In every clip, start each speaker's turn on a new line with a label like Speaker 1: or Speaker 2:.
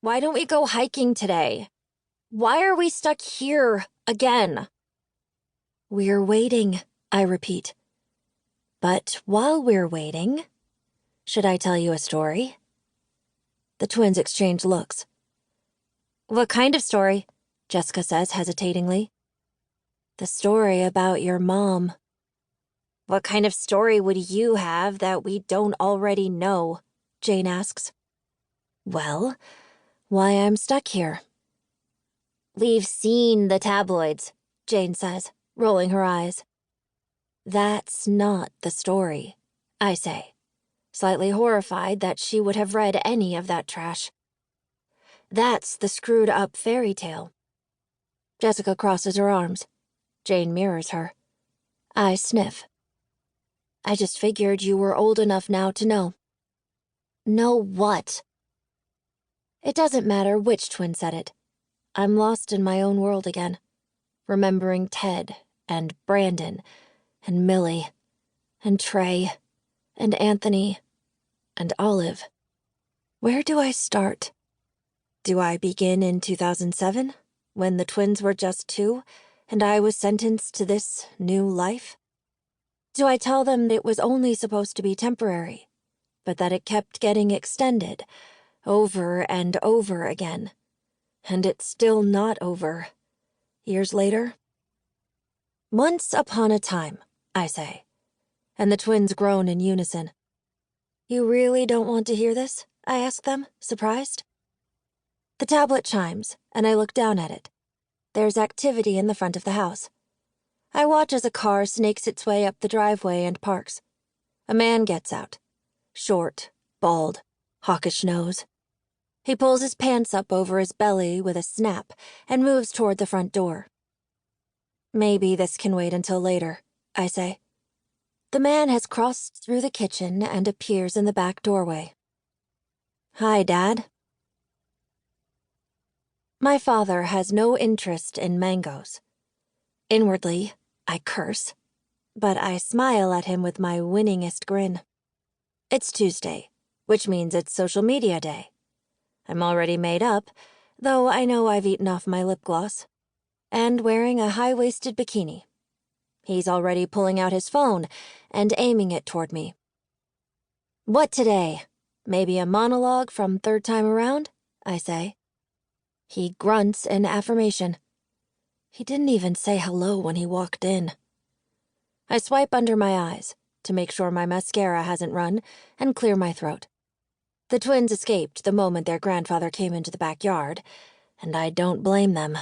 Speaker 1: Why don't we go hiking today? Why are we stuck here again? We're waiting, I repeat. But while we're waiting, should I tell you a story? The twins exchange looks. What kind of story? Jessica says hesitatingly. The story about your mom. What kind of story would you have that we don't already know? Jane asks. Well, why I'm stuck here. We've seen the tabloids, Jane says, rolling her eyes. That's not the story, I say, slightly horrified that she would have read any of that trash. That's the screwed-up fairy tale. Jessica crosses her arms. Jane mirrors her. I sniff. I just figured you were old enough now to know. Know what? It doesn't matter which twin said it. I'm lost in my own world again, remembering Ted and Brandon and Millie and Trey and Anthony and Olive. Where do I start? Do I begin in 2007, when the twins were just 2 and I was sentenced to this new life? Do I tell them it was only supposed to be temporary, but that it kept getting extended over and over again, and it's still not over, years later? Once upon a time, I say, and the twins groan in unison. You really don't want to hear this? I ask them, surprised. The tablet chimes, and I look down at it. There's activity in the front of the house. I watch as a car snakes its way up the driveway and parks. A man gets out. Short, bald, hawkish nose. He pulls his pants up over his belly with a snap and moves toward the front door. Maybe this can wait until later, I say. The man has crossed through the kitchen and appears in the back doorway. Hi, Dad. My father has no interest in mangoes. Inwardly, I curse, but I smile at him with my winningest grin. It's Tuesday, which means it's social media day. I'm already made up, though I know I've eaten off my lip gloss, and wearing a high-waisted bikini. He's already pulling out his phone and aiming it toward me. What today? Maybe a monologue from Third Time Around? I say. He grunts in affirmation. He didn't even say hello when he walked in. I swipe under my eyes to make sure my mascara hasn't run and clear my throat. The twins escaped the moment their grandfather came into the backyard, and I don't blame them.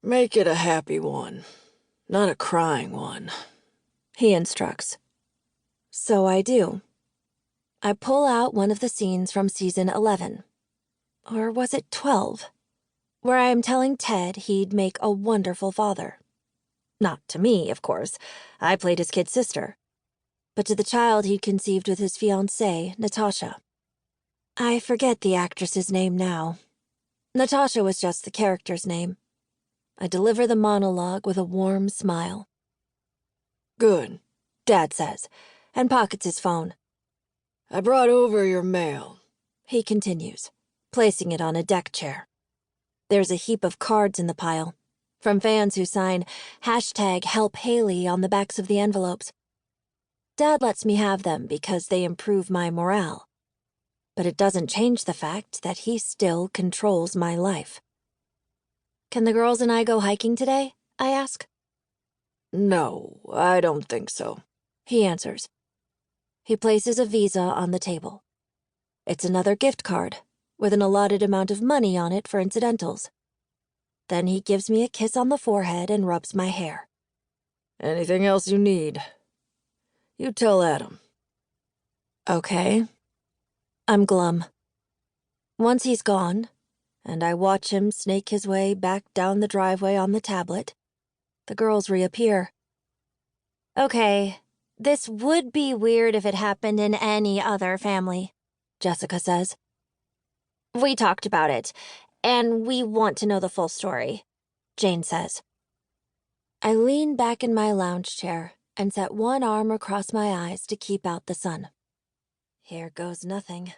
Speaker 2: Make it a happy one, not a crying one, he instructs.
Speaker 1: So I do. I pull out one of the scenes from season 11. Or was it 12? Where I am telling Ted he'd make a wonderful father. Not to me, of course. I played his kid sister. But to the child he'd conceived with his fiancée, Natasha. I forget the actress's name now. Natasha was just the character's name. I deliver the monologue with a warm smile.
Speaker 2: Good,
Speaker 1: Dad says, and pockets his phone.
Speaker 2: I brought over your mail,
Speaker 1: he continues, placing it on a deck chair. There's a heap of cards in the pile, from fans who sign #HelpHayley on the backs of the envelopes. Dad lets me have them because they improve my morale. But it doesn't change the fact that he still controls my life. Can the girls and I go hiking today? I ask.
Speaker 2: No, I don't think so,
Speaker 1: he answers. He places a Visa on the table. It's another gift card, with an allotted amount of money on it for incidentals. Then he gives me a kiss on the forehead and rubs my hair.
Speaker 2: Anything else you need? You tell Adam.
Speaker 1: Okay. I'm glum. Once he's gone, and I watch him snake his way back down the driveway on the tablet, the girls reappear. Okay, this would be weird if it happened in any other family, Jessica says. We talked about it, and we want to know the full story, Jane says. I lean back in my lounge chair and set one arm across my eyes to keep out the sun. Here goes nothing.